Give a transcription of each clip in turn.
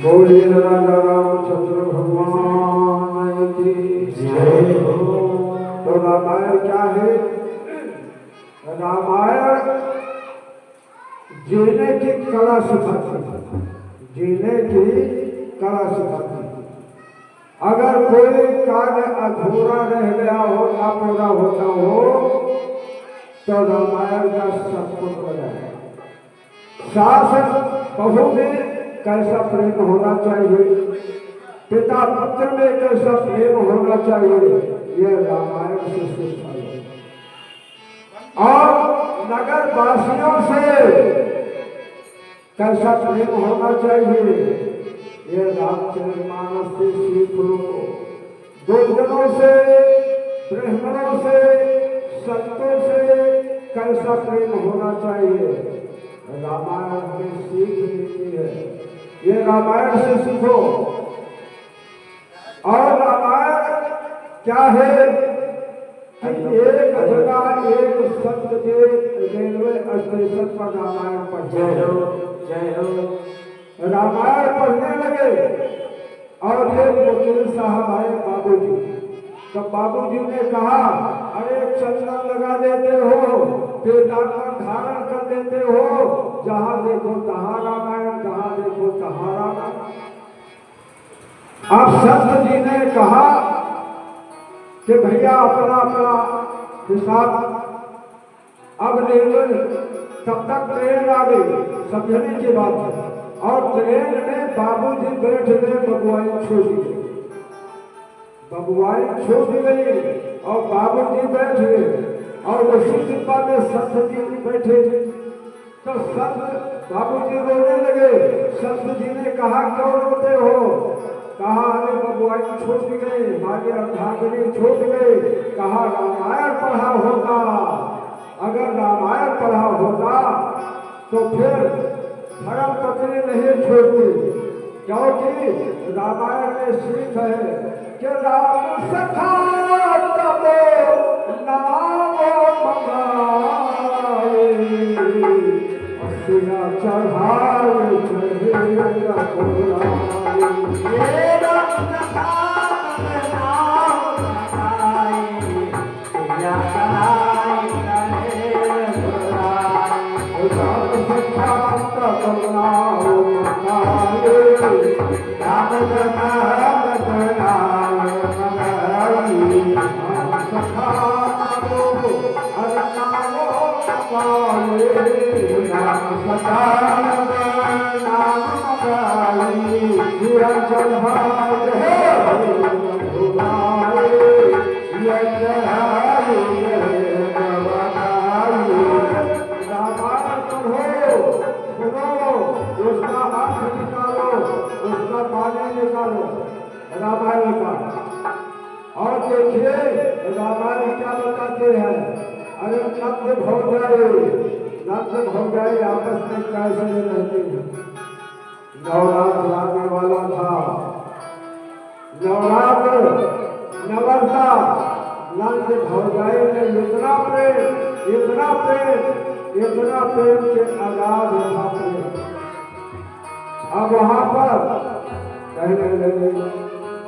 बोलिए राजा रामचंद्र भगवान की जय हो। तो रामायण क्या है? रामायण जीने की कला सिखाती है, जीने की कला सिखाती है। अगर कोई कार्य अधूरा रह गया हो, ना पूरा होता हो, तो रामायण का सब कुछ बनाए। सास बहू में कैसा प्रेम होना चाहिए, पिता पुत्र में कैसा प्रेम होना चाहिए, यह रामायण से सीखा है। और नगर वासियों से कैसा प्रेम होना चाहिए, यह रामचरितमानस से सीख लो। दुर्जनों से, ब्राह्मणों से, संतों से कैसा प्रेम होना चाहिए, रामायण में सीख मिलती है। ये रामायण से सीखो। और रामायण क्या है कि एक जगह एक संत के रेलवे स्टेशन पर रामायण पढ़े, जय हो रामायण पढ़ने लगे। और एक वकील साहब आए बाबूजी, तो बाबूजी ने कहा, अरे चंदन लगा देते हो, पीताम्बर धारण कर देते हो, जहां देखो तहां रामायण, जहां देखो तहां रामायण। अब संत जी ने कहा कि भैया अपना अपना हिसाब, अब रेलवे तब तक ट्रेन आ गई, समझने की बात है। और ट्रेन में बाबूजी बैठ गए, बबुआई छोड़ दी, बबुआई छोड़ दी गई और बाबूजी बैठ गए। और उसी डिब्बा में संत जी बैठे, तो संत बाबूजी रोने लगे। संत जी ने कहा, क्यों रोते हो? कहा, अरे बबुआई छूट गई, हमारी अर्धांगिनी छूट गई। कहा, रामायण पढ़ा होता, अगर रामायण पढ़ा होता तो फिर धर्म पत्नी नहीं छोड़ती, क्योंकि रामायण में सीख है कि राम सखा तब नाम मंगाए, सिया चढ़ाए चढ़ेगा कोराए। ये राम सखा तब नाम मंगाए, सिया चढ़ाए चढ़ेगा कोराए। राम सखा तब नाम मंगाए, राम कथा बतलाओ मगाई राम सखा नामो हर नामो पाए राम सखा नाम मगाई निरंजन भाग है भुलाए ये चढ़ाई रामायण पढ़ो सुनो उसका अर्थ निकालो उसका माने निकालो रामायण का और देखिए रामायण क्या बताते हैं। अरे नंद भौजाई आपस में कैसे रहते हैं। नवरात्र लाने वाला था नवरात्र नवरता नंद भौजाई ने इतना प्रेम के आगाज था प्रेम। अब वहां पर कहने लगे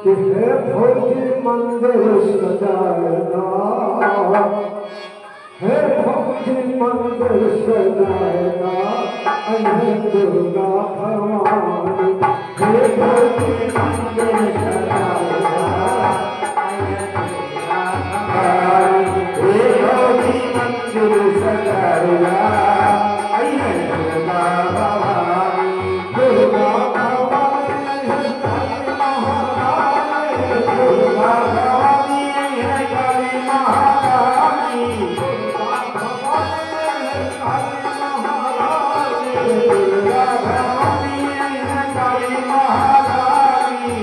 कि हे भौजी मंदिर सजाएगा हे भौजी मंदिर सजाएगा अहे दुर्गा भवानी हे भौजी मंदिर सजाएगा हे भौजी मंदिर सजाएगा अहे दुर्गा भवानी दुर्गा भवानी दुर्गा भवानी है काली महारानी दुर्गा भवानी है काली महारानी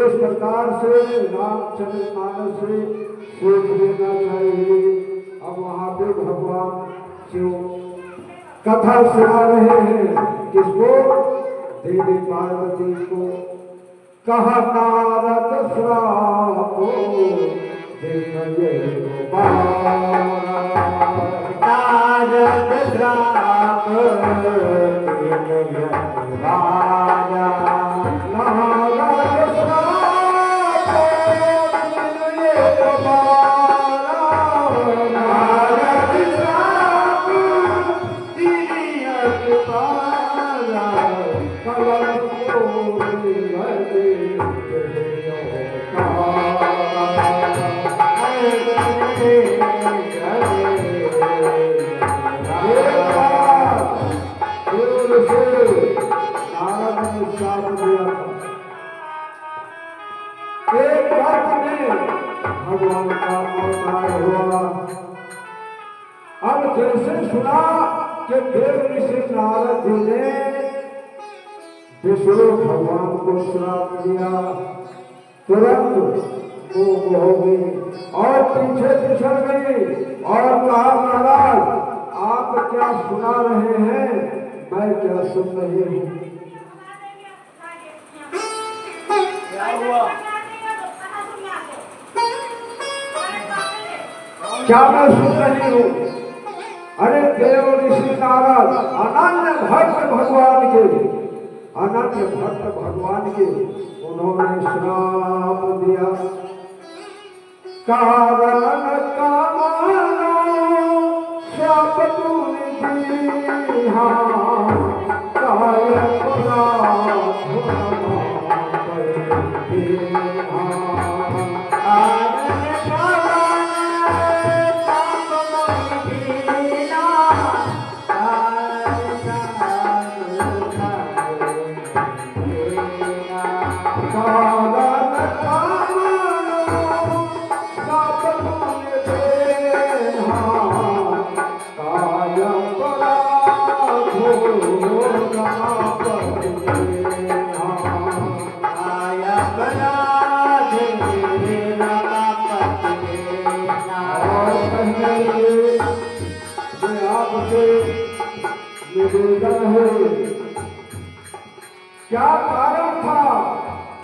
इस प्रकार से रामचरितमानस से सोच लेना चाहिए। अब वहां पे भगवान शिव कथा सुना रहे हैं। किसको? देवी पार्वती को। कहा नारद श्राप नारद श्राप राजा एक बात में भगवान का अवतार हुआ। अब जैसे सुना कि देव ऋषि नारद जी ने विष्णु भगवान को श्राप दिया, तुरंत वो हो गई और पीछे पिछड़ गई और कहा महाराज आप क्या सुना रहे हैं, मैं क्या सुन रही हूँ। क्या मैं सुन रही हूँ? अरे देव ऋषि नारद अनन्य भक्त भगवान के उन्होंने श्राप दिया। कारण का मानो श्राप तूने दिया, कायक क्या कारण था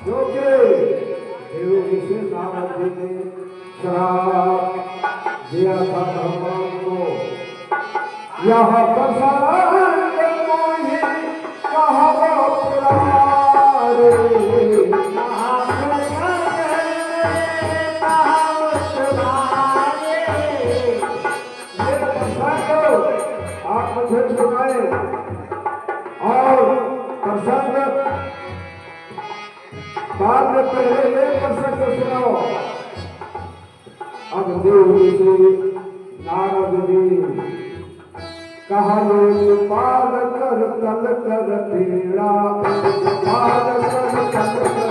जो कि देव ऋषि नारद जी ने श्राप दिया था भगवान को। यह आप मुझे सुनाए और प्रसंग बाद में पहले ये प्रसंग सुनाओ। अब देव ऋषि नारद जी कहा पाद कर तल कर पीड़ा, पाद कर तल कर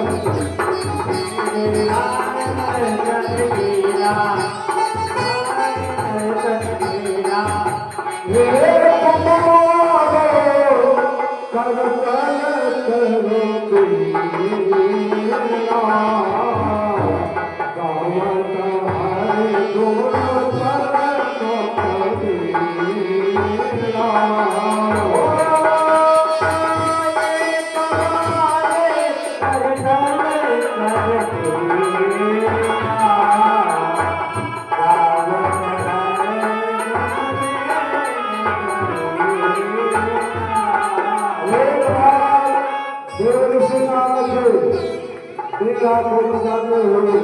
वीणा को बजाते हुए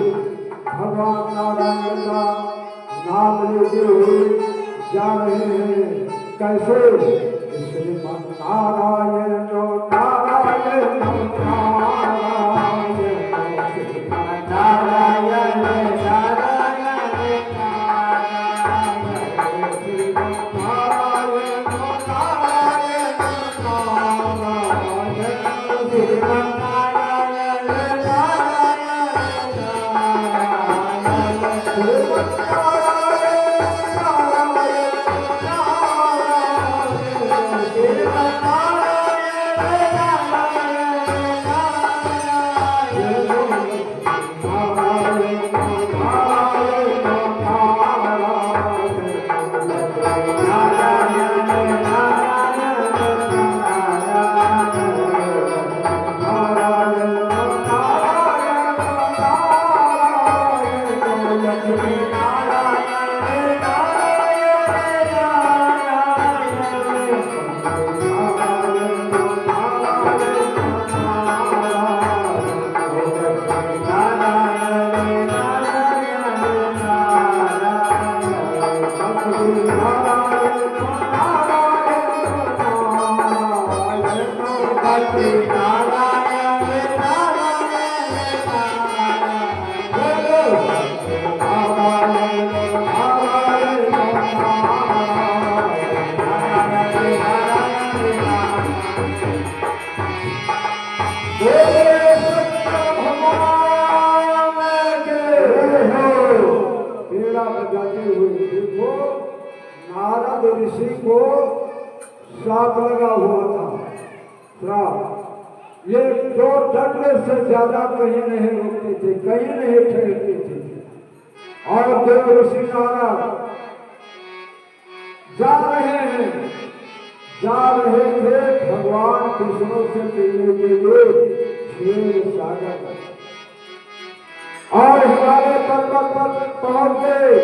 भगवान नारायण का नाम लेते हुए जा रहे हैं। कैसे? श्रीमन नारायण नारायण नारायण नारायण नारद ऋषि को श्राप लगा हुआ था। श्राप ये दो डंडे से ज्यादा कहीं नहीं रुकते थे, कहीं नहीं ठहरते थे। और देव ऋषि नारद जा रहे थे भगवान कृष्ण से मिलने के लिए क्षीर सागर। और हिमालय पर्वत पर पहुंच गए।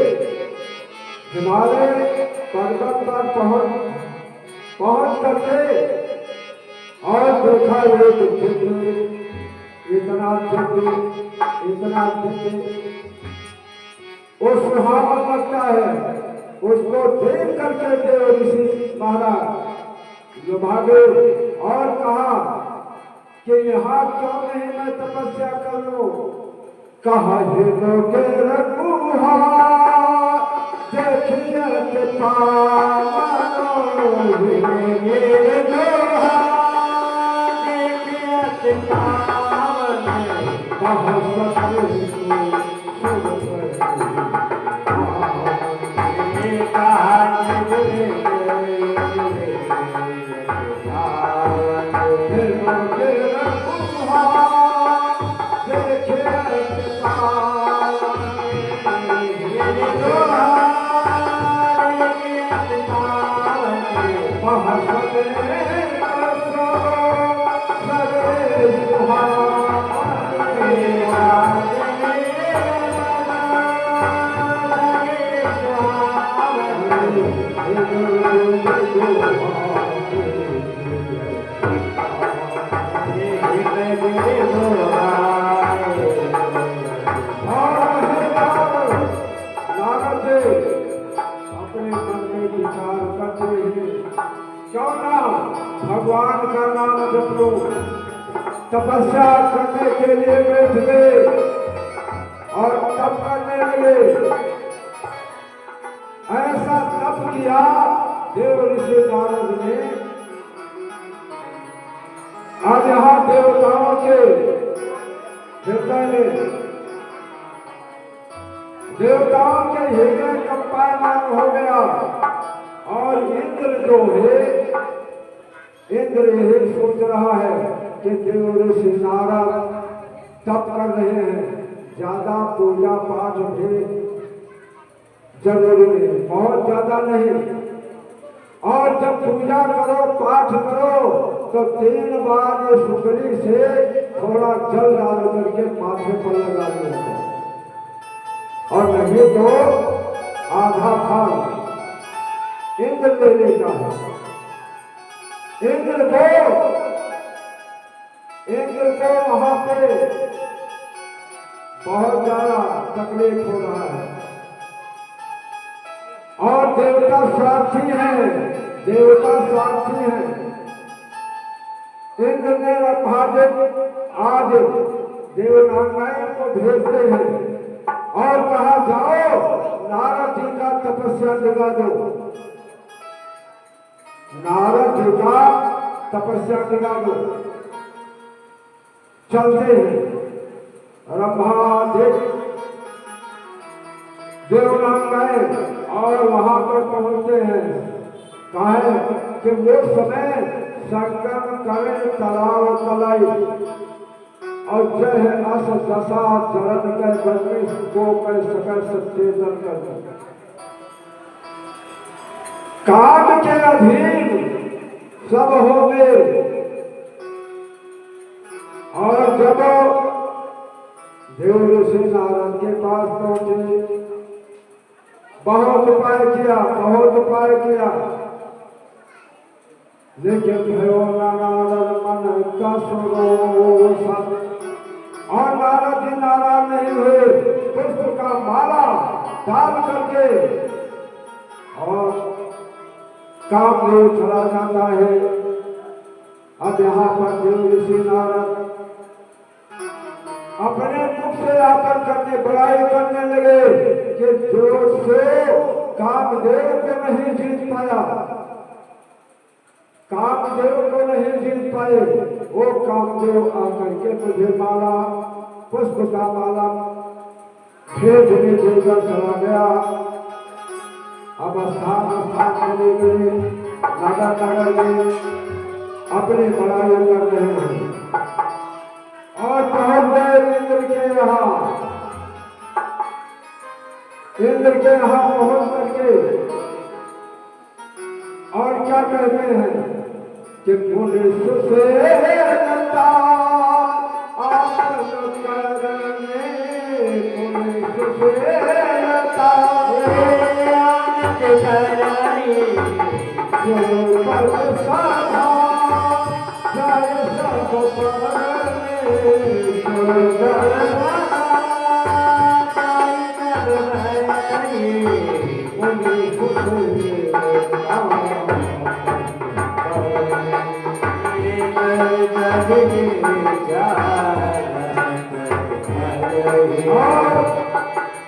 हिमालय पर्वत पर पहुंच करके और देखा एक चित्र, इतना चित्र वो सुहावन लगता है। उसको देख करके देव ऋषि महाराज जो भागे और कहा कि यहाँ क्यों नहीं मैं तपस्या कर लूं। कहा हे लोगे रघुहा देखिए के पावनो देखिए के पावनो बहुत भगवान का नाम जप लो। तपस्या करने के लिए बैठ गए और तप करने लगे। ऐसा तप किया देव ऋषि नारद ने। आज यहाँ देवताओं के हृदय कंपायमान हो गया। और इंद्र जो है, इंद्र यही सोच रहा है कि देव ऋषि नारद तप कर रहे हैं, ज्यादा पूजा पाठ भी जरूरी नहीं, बहुत ज्यादा नहीं। और जब पूजा करो पाठ करो तो 3 बार सुकड़ी से थोड़ा जल डाल करके माथे पर लगा देना, और नहीं तो आधा फल इंद्र ले लेता है। इंद्र को वहां पे तकलीफ हो रहा है। और देवता स्वार्थी हैं, देवता स्वार्थी हैं। इंद्र ने आज देवनारायण को भेजते हैं और कहा जाओ नारद जी का तपस्या जगा दो, नारद जी का तपस्या जगा दो। चलते हैं देवनारायण और वहां पर पहुंचते हैं। कहे कि वो समय संगम करे तलाव तलाई और जय है अस दशा जलन कर बदमी को कर सकल सचेतन कर। काम के अधीन सब हो गए। और जब देव ऋषि नारद के पास पहुंचे, बहुत उपाय किया, बहुत उपाय किया, लेकिन भयो नारद मन का सुरोसा। और नारद जी नाराज नहीं हुए, पुष्प का माला डाल करके और कामदेव चला जाता है। अब यहाँ पर देव ऋषि नारद अपने मुख से आकर करने बड़ाई करने लगे कि जो से कामदेव को नहीं जीत पाया, कामदेव को नहीं जीत पाए, वो कामदेव आकर के मुझे माला, पुष्प का माला भेजने देकर चला गया। अब स्थान चले गए, नगर नगर में अपनी बड़ाई कर रहे हैं। और पहुंच गए इंद्र के यहाँ। इंद्र के यहाँ पहुंच करके और क्या कहते हैं कि पुलिस से लता आपन करने, पुलिस से लता जय सब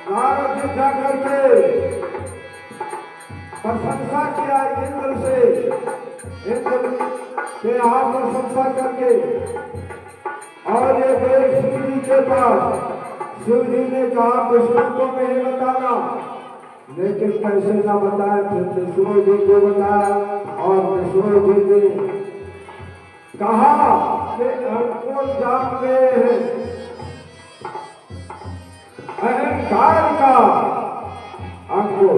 नारद जी जाकर के प्रशंसा किया इंद्र से, इंद्र के हाथ प्रशंसा करके और ये गए शिव जी के पास। शिव जी ने कहा विष्णु को नहीं बताना, लेकिन कैसे ना बताए, फिर विष्णु जी को बताया। और विष्णु जी ने कहा कि हमको जान गए हैं अहंकार का, हमको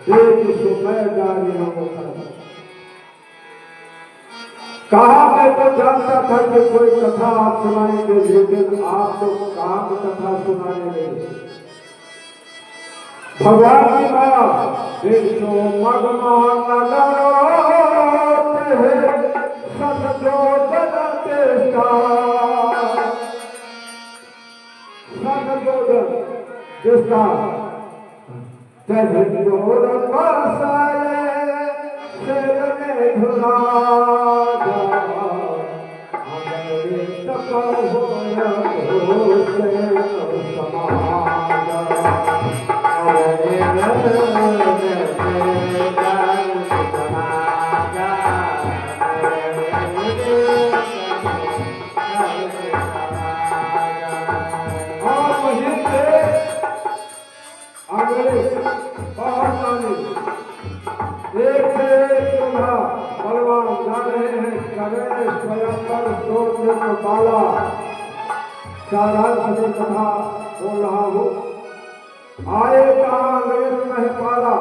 देख सुमयदारी होता। कहा मैं तो जानता था कि कोई कथा आप सुनाएंगे, लेकिन आप तो काम कथा सुनाने लगे। भगवान की बात विष्णु मगमान जिसका कथा बोल रहा हूँ। आए कहाँ नहीं पाला।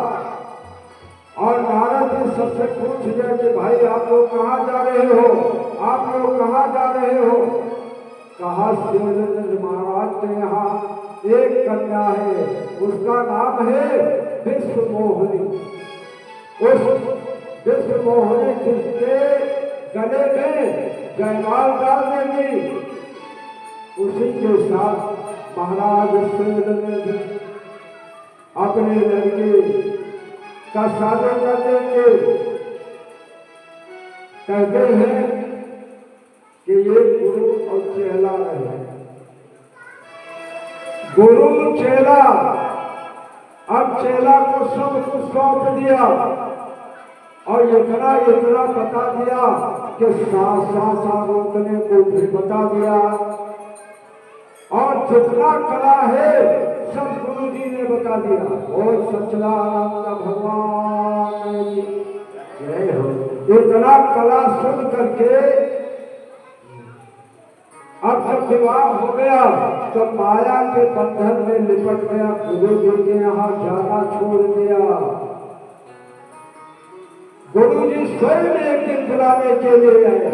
और नारद जी सबसे पूछ लिया कि भाई आप लोग कहाँ जा रहे हो, आप लोग कहाँ जा रहे हो। कहा शिवचंद्र महाराज के यहाँ एक कन्या है, उसका नाम है विश्वमोहिनी। उस विश्वमोहिनी जिसके गले में जयमाल डाल देंगी, उसी के साथ महाराज सेन ने अपने लड़के का शादी कर देंगे। कहते हैं कि ये गुरु और चेला रहे। गुरु चेला, अब चेला को सब कुछ सौंप दिया और इतना इतना बता दिया कि सा रोकने को भी बता दिया। और जितना कला है सब गुरु जी ने बता दिया। और सच्चिदानंद भगवान की जय हो। इतना कला सुन करके अब जब विवाह हो गया तो माया के बंधन में लिपट गया। गुरु जी के यहाँ जाना छोड़ दिया। गुरु जी स्वयं एक दिन बुलाने के लिए आए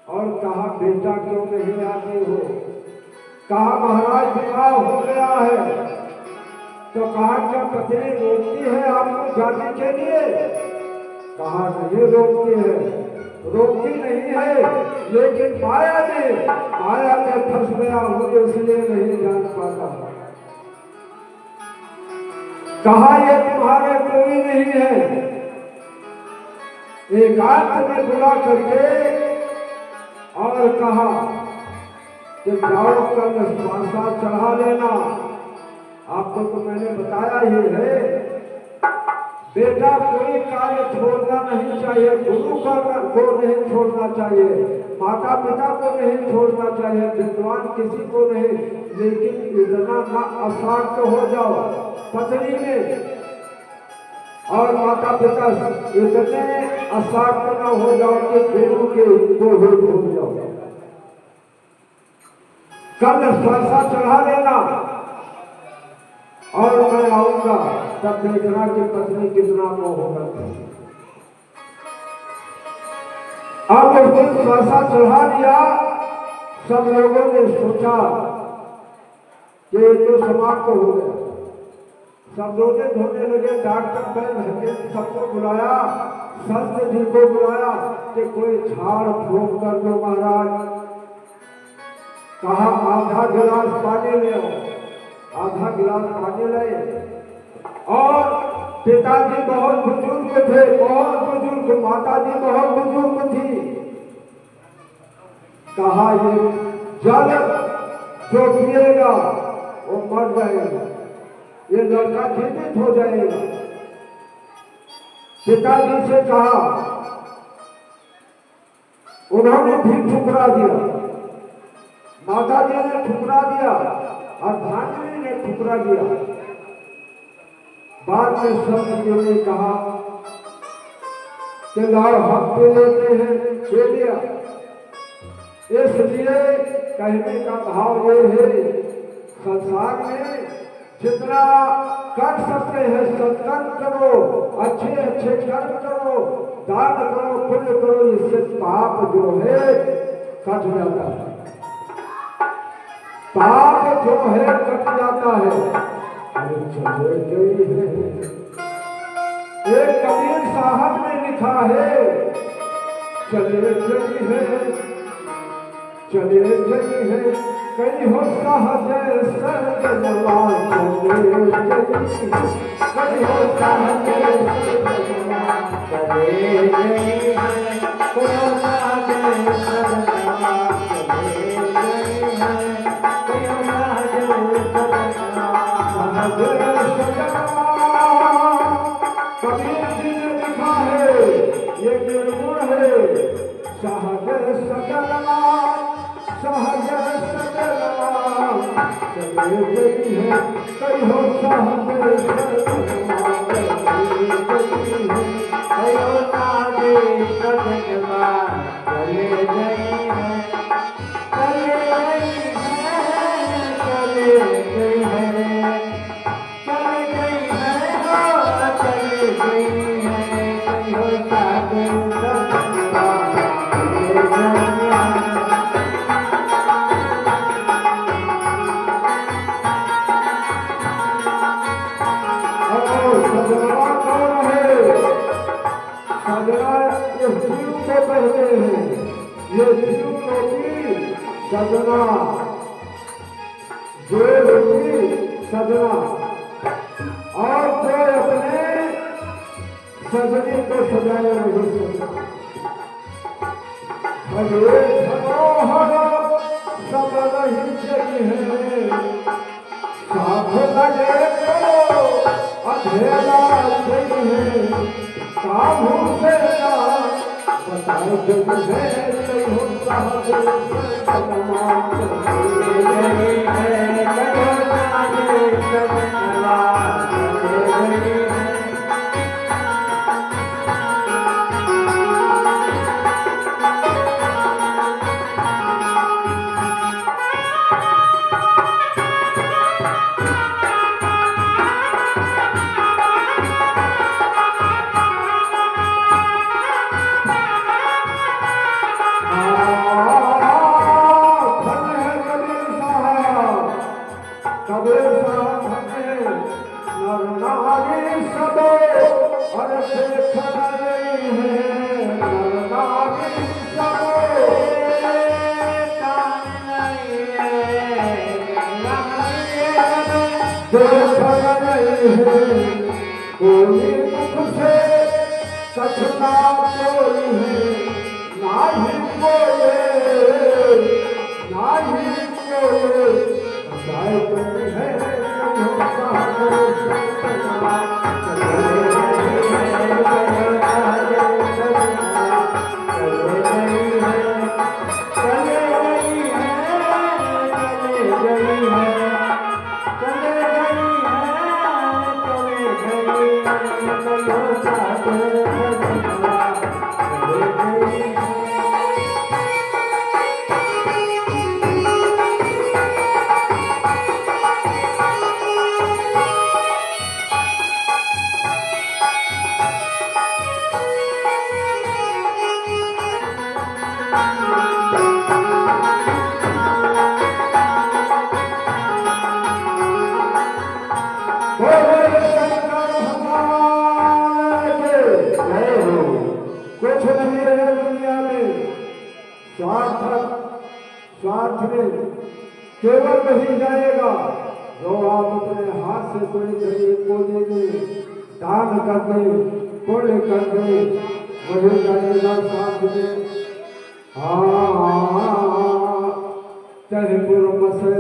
और कहा बेटा क्यों नहीं आते हो? कहा महाराज विवाह हो गया है। तो कहा क्या पत्नी रोकती है आपको जाने के लिए? कहा नहीं रोकती है। रोकती नहीं है लेकिन माया में फंस गया हूँ इसलिए नहीं जान पाता। कहा ये तुम्हारे कोई नहीं है। एकांत में बुला करके और कहा कि जाओ कल श्वासा चढ़ा लेना। आपको तो मैंने बताया ही है। बेटा कोई कार्य छोड़ना नहीं चाहिए। गुरु को नहीं छोड़ना चाहिए, माता पिता को नहीं छोड़ना चाहिए, विद्वान किसी को नहीं। लेकिन इतना ना अशांत हो जाओ पत्नी में और माता पिता इतने अशांत न हो जाओ कि गुरु के को भूल जाओ। कल श्वासा चढ़ा लेना और मैं आऊंगा तब देखना कि पत्नी कितना मोह करती है। अब उस दिन श्वासा चढ़ा दिया। सब लोगों ने सोचा कि ये तो समाप्त हो गया। सब रोने धोने लगे। डॉक्टर बैठे सबको बुलाया, संत जी को बुलाया कि कोई झाड़ फूंक कर दो महाराज। कहा आधा गिलास पानी ले आओ। आधा गिलास पानी लाए। और पिताजी बहुत बुजुर्ग थे, बहुत बुजुर्ग। माताजी बहुत बुजुर्ग थी। कहा ये जल जो पिएगा वो मर जाएगा, ये लड़का जीवित हो जाएगा। पिताजी से कहा, उन्होंने भी ठुकरा दिया। माताजी ने ठुकरा दिया और भांजनी ने ठुकरा दिया। बाद में संत जी ने कहा कि लाओ हम पे लेते हैं, दे दिया। इसलिए कहने का भाव ये है, संसार में जितना कर सकते हैं सत्कर्म करो, अच्छे अच्छे कर्म करो, दान करो, पुण्य करो। इससे पाप जो है कट जाता है। पाप जो है कट जाता है। चले गई है। एक कबीर साहब ने लिखा है, चले गई है, चले गई है, कहीं हो सहज सर्वजनवा। चले गई, कहीं हो सहज सर्वजनवा। चले गई है, कहीं हो सहज सर्वजनवा। चले गई है, कहीं हो सहज सर्वजनवा। कबीर जी ने लिखा है, ये निर्गुण है। सहज सजनवा, सहज सजनवा। चले गई है, कहीं हो सहज सजनवा। चले गई है, कहीं हो सहज सजनवा। चले गई है, चले गई है, चले गई है। सजना जो रुकी सजना और जो अपने सजनी को सजाए नहीं सकता। अरे धरोहर सब नहीं चाहिए, साथ लगे तो अधेरा चाहिए, काबू से ना बताए जब है नहीं होता कोई मुख से कछना कोई है नाही बोले है कुछ नहीं रहे दुनिया में स्वार्थ में केवल नहीं जाएगा जो आप अपने हाथ से कोई गरीब को दे दे, दान कर दे, पुण्य कर दे, वही जाएगा स्वार्थ में। चाहे पूर्व से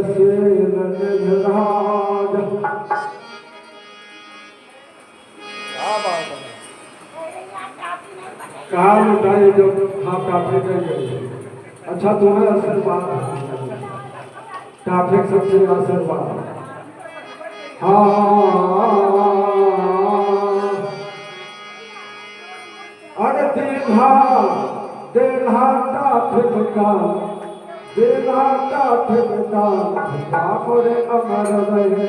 काम उठाए जो हाँ काफी चाहिए। अच्छा तुम्हें आशीर्वाद ट्रैफिक सबसे आशीर्वाद। अरे देहा ट्रैफिक का बापरे अमर रहे।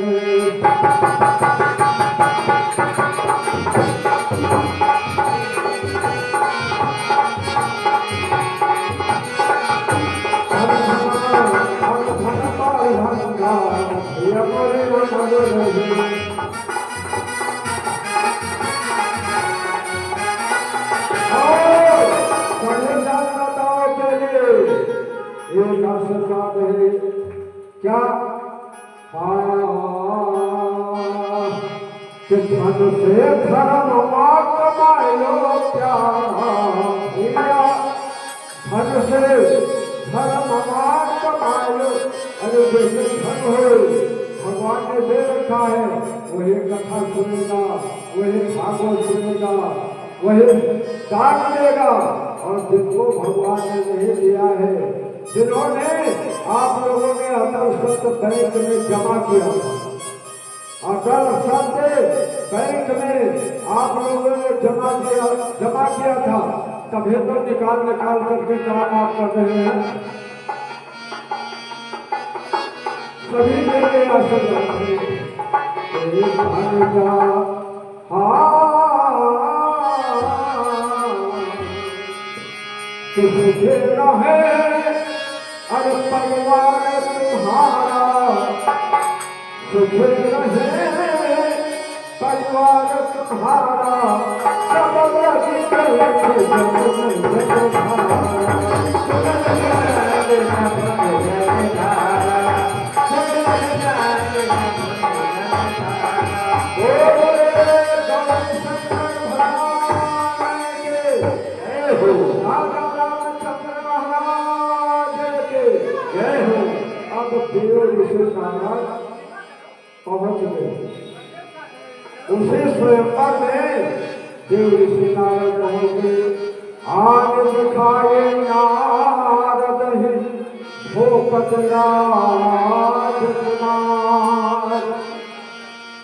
एक आशीर्वाद है क्या कि धन से धर्म कमाए लो प्यारा, धन से धर्म कमाए लो। अरे जैसे धन हो भगवान ने दे रखा है, वही कथा सुनेगा, वही भागवत सुनेगा, वही दान देगा। और जिनको भगवान ने नहीं दिया है, जिन्होंने आप लोगों ने अटल सत्य बैंक में जमा किया, अटल सत्य बैंक में आप लोगों ने जमा किया था, तभी तो निकाल करके काम आप कर रहे हैं। सभी मेरे आशीर्वाद रहे। अरे परिवार तुम्हारा सुख रहे, परिवार तुम्हारा सब देव ऋषि नारद पहुंच गए। उसी स्वयंवर में देव ऋषि नारद पहुंच गए। आगे दिखाए नारद ही भूपत राजकुमार,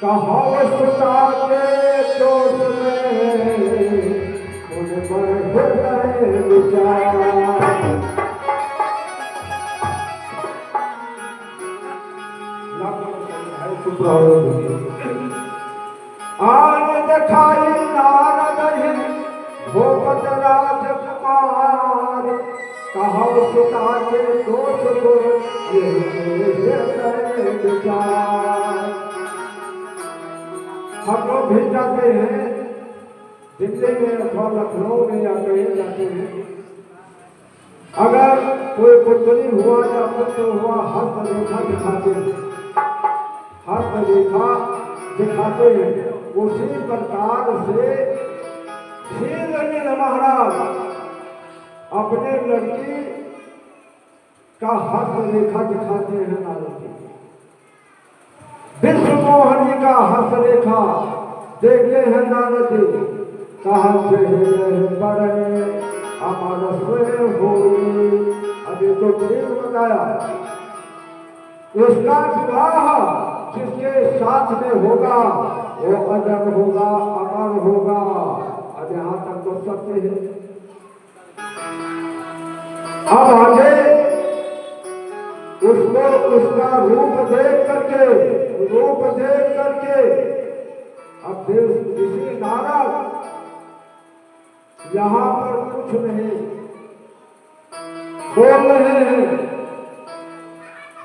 कहा सुता के दोष में उन पर हृदय विचार। आन दिखाई नारद ही भूपत राजकुमार, कहा सुता के दोष को ये हृदय विचार। हम लोग भी जाते हैं दिल्ली में अथवा लखनऊ में या कहीं जाते हैं, अगर कोई पुत्री हुआ या पुत्र हुआ हस्त रेखा दिखाते हैं, हस्त रेखा दिखाते हैं। उसी प्रकार से श्री महाराज अपने लड़की का हस्त रेखा दिखाते हैं नारद जी। विश्व मोहनी का हस्त रेखा देखते हैं नारद जी। कहा बड़े हमारा स्वयं हो, अभी तो प्रेम बताया। इसका विवाह जिसके साथ में होगा वो अजर होगा, अमर होगा। अब यहाँ तक तो सत्य है। अब आगे उसको उसका रूप देख करके अब देव ऋषि नारद यहाँ पर कुछ नहीं बोल रहे हैं।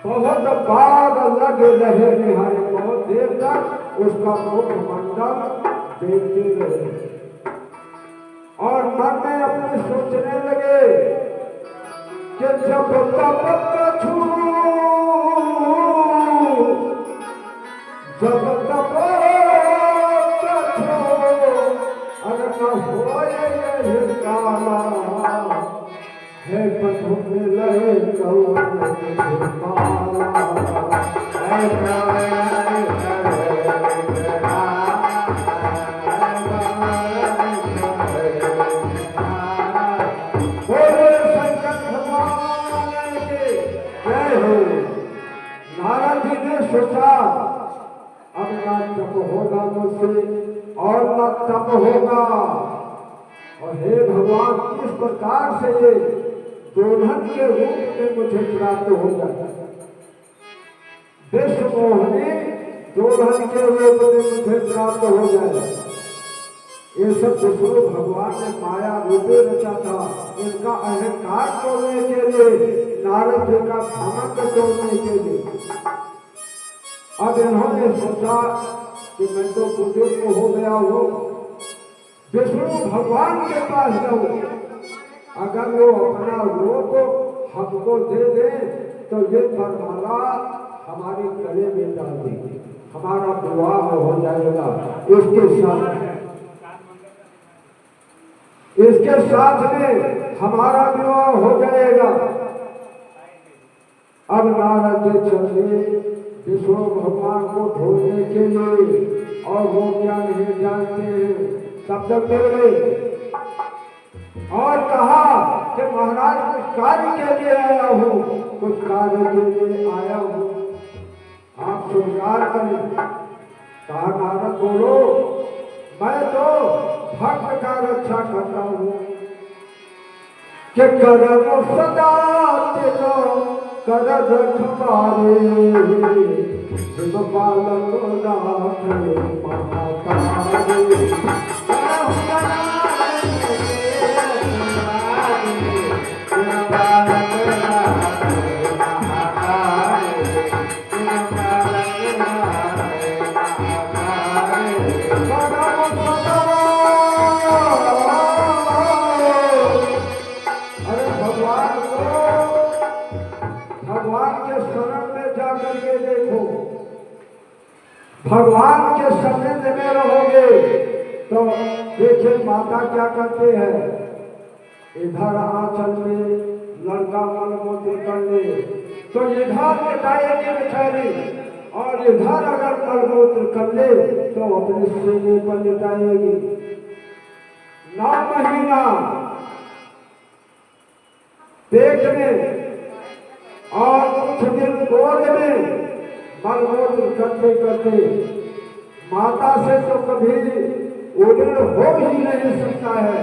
बहुत बार लग रहे निहारे, बहुत देर तक उसका मुखमंडल देखते रहे और मन में अपने सोचने लगे कि जब तब कछू, जब तब कछू अगर होए ये काला है पथु मिले कौन माला नारद जी ने सोचा अब ना तप होगा मुझसे और ना तप होगा। और हे भगवान किस प्रकार से ये दुल्हन के रूप में मुझे प्राप्त हो जाए, विश्व मोहनी दुल्हन के रूप में मुझे प्राप्त हो जाए। ये सब विष्णु भगवान ने माया रूपे रचा था। इनका अहंकार तोड़ने के लिए, नारद जी का घमंड तोड़ने के लिए। अब इन्होंने सोचा कि मैं तो बुजुर्ग हो गया हूँ, विष्णु भगवान के पास जाऊँ, अगर वो अपना रूप हमको दे दे तो ये वरमाला हमारे गले में डाल देंगे, हमारा विवाह हो जाएगा। इसके साथ में हमारा विवाह हो जाएगा। अब नारद जी चले विष्णु भगवान को ढूंढने के लिए, और वो क्या नहीं जानते हैं। तब तक मिल गए और कहा कि महाराज कुछ कार्य के लिए आया हूँ, कुछ कार्य के लिए आया हूँ, आप स्वीकार करें। कहा नारद बोलो, मैं तो भक्त का रक्षा करता हूँ कि करम सदा तेरो कर रखवारे, जिम बालक नाथ महातारे। भगवान के सानिध्य में रहोगे तो देखिए माता क्या करते हैं। इधर आंचल में लड़का मलमूत्र कर ले, तो इधर मिटाएगी बेचारी, और इधर अगर मलमूत्र कर ले तो अपने सीने पर लिटाएगी। 9 महीना पेट में और कुछ दिन गोद में मलमूत्र करते करते माता से तो कभी उड़न हो ही नहीं सकता है।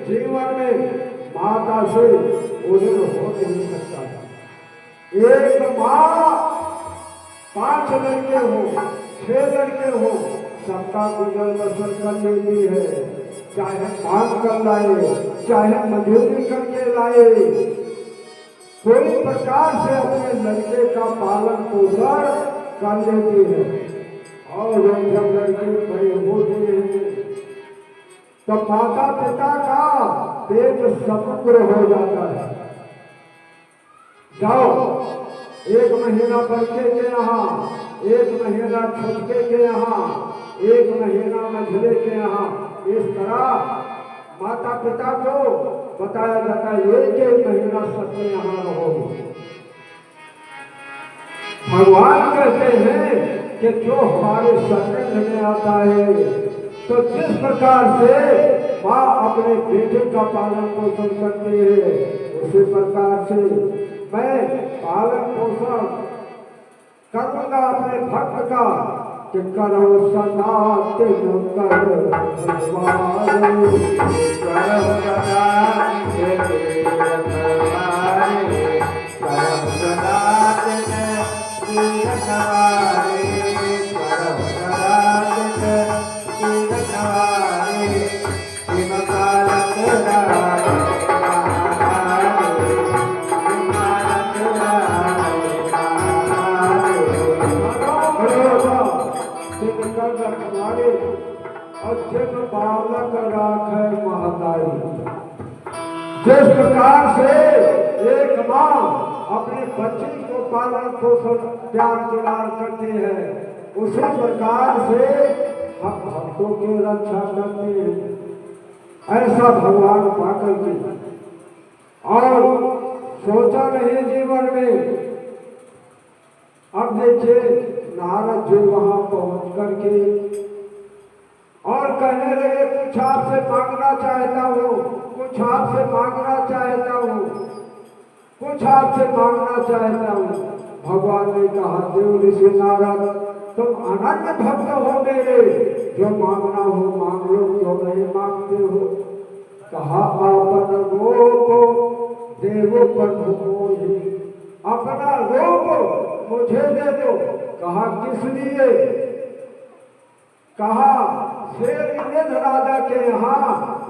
जीवन में माता से उड़न हो नहीं सकता है। एक माँ 5 लड़के हो 6 लड़के हो सबका गुजर बसर कर लेती है, चाहे काम कर लाए चाहे मजदूरी करके लाए, कोई प्रकार से अपने लड़के का पालन पोषण कर लेती है। और जब लड़के बड़े होते हैं तो माता पिता का पेट समुद्र हो जाता है। जाओ 1 महीना बड़के के यहाँ, 1 महीना छोटके के यहाँ, 1 महीना मझले के यहाँ, इस तरह माता पिता को बताया जाता है 1 महीना सबके यहाँ रहो। भगवान कहते हैं कि जो हमारे संकट में आता है, तो जिस प्रकार से माँ अपने बेटे का पालन पोषण करती है, उसी प्रकार से मैं पालन पोषण करूंगा अपने भक्त का, कि करो सदा तिन कर और जिन बालक राखे महतारी। जिस प्रकार से एक माँ अपने बच्चे को पालन पोषण प्यार दुलार करती है, उसी प्रकार से हम भक्तों की रक्षा करते हैं। ऐसा भगवान पाकर के और सोचा नहीं जीवन में। अब देखिए नारद जी वहां पहुंच करके और कहने लगे कुछ आपसे मांगना चाहता हूँ, कुछ आपसे मांगना चाहता हूँ, कुछ आपसे मांगना चाहता हूँ। भगवान ने कहा देव ऋषि नारद तुम अनन्य भक्त हो मेरे, जो मांगना हो मांग लो, जो नहीं मांगते हो। कहा आपन रूप देवो पर मोहि, अपना रूप मुझे दे दो। कहा किस लिए? कहा शेर राजा के यहाँ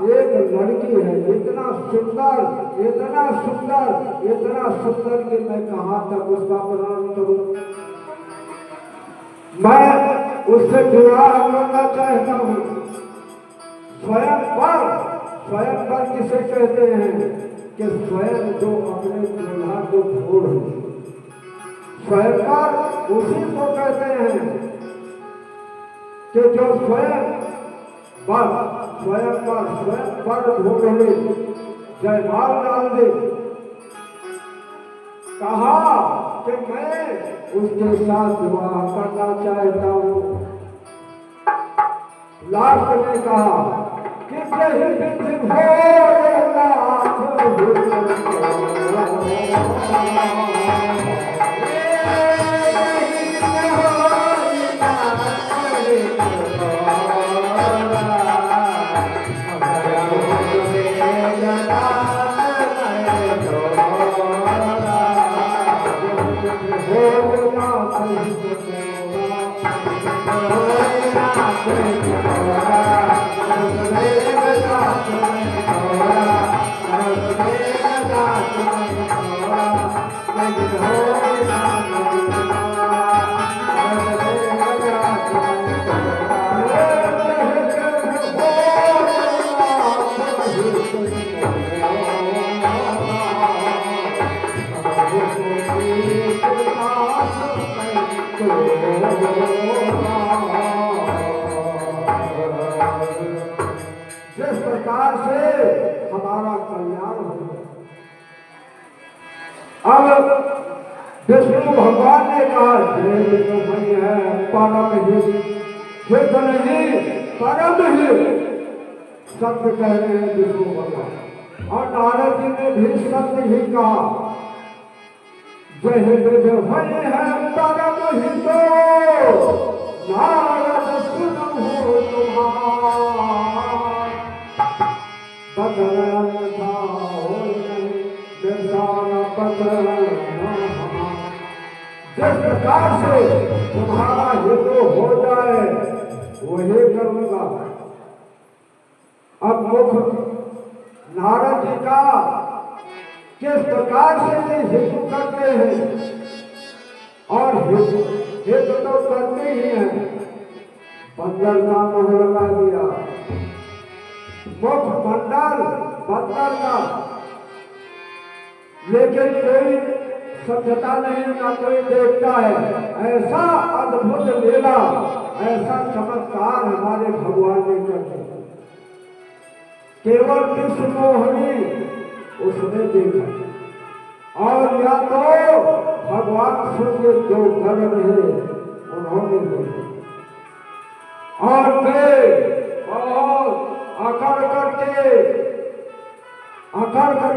एक लड़की है, इतना सुंदर इतना सुंदर इतना सुंदर कि मैं कहाँ तक उसका प्रणाम करूं। मैं उससे विवाह करना चाहता हूँ। स्वयंवर किसे कहते हैं? कि स्वयं जो अपने दुल्हा को छोड़, स्वयंवर उसी को कहते हैं कि जो स्वयं पर ढूंढ ले, जयमाल डाल दे। कहा कि मैं उसके साथ विवाह करना चाहता हूँ। लास्ट में कहा कि जय विधि भोलेनाथ जिस प्रकार से हमारा कल्याण हो। अब विष्णु भगवान ने कहा ये तो वही है परम ही, ये तो नहीं परम ही सत्य कह रहे हैं विष्णु भगवान। और नारद जी ने भी सत्य ही कहा जय वही है परम ही तो नारद सुनो तुम्हारा बदल जिस प्रकार से तुम्हारा हेतु हो जाए वही करूंगा। अब मुख नारद जी का किस प्रकार से ये हेतु करते हैं और हेतु तो करते ही हैं। बंदर का मोहर लगा दिया, मुख मंडल बंदर का, लेकिन कोई समझता नहीं, ना कोई देखता है। ऐसा अद्भुत लीला, ऐसा चमत्कार हमारे भगवान ने कर दिया। केवल कृष्ण मोहिनी उसने देखा और या तो भगवान सूर्य जो गर्भ है उन्होंने देखा और वे बहुत अकड़ करके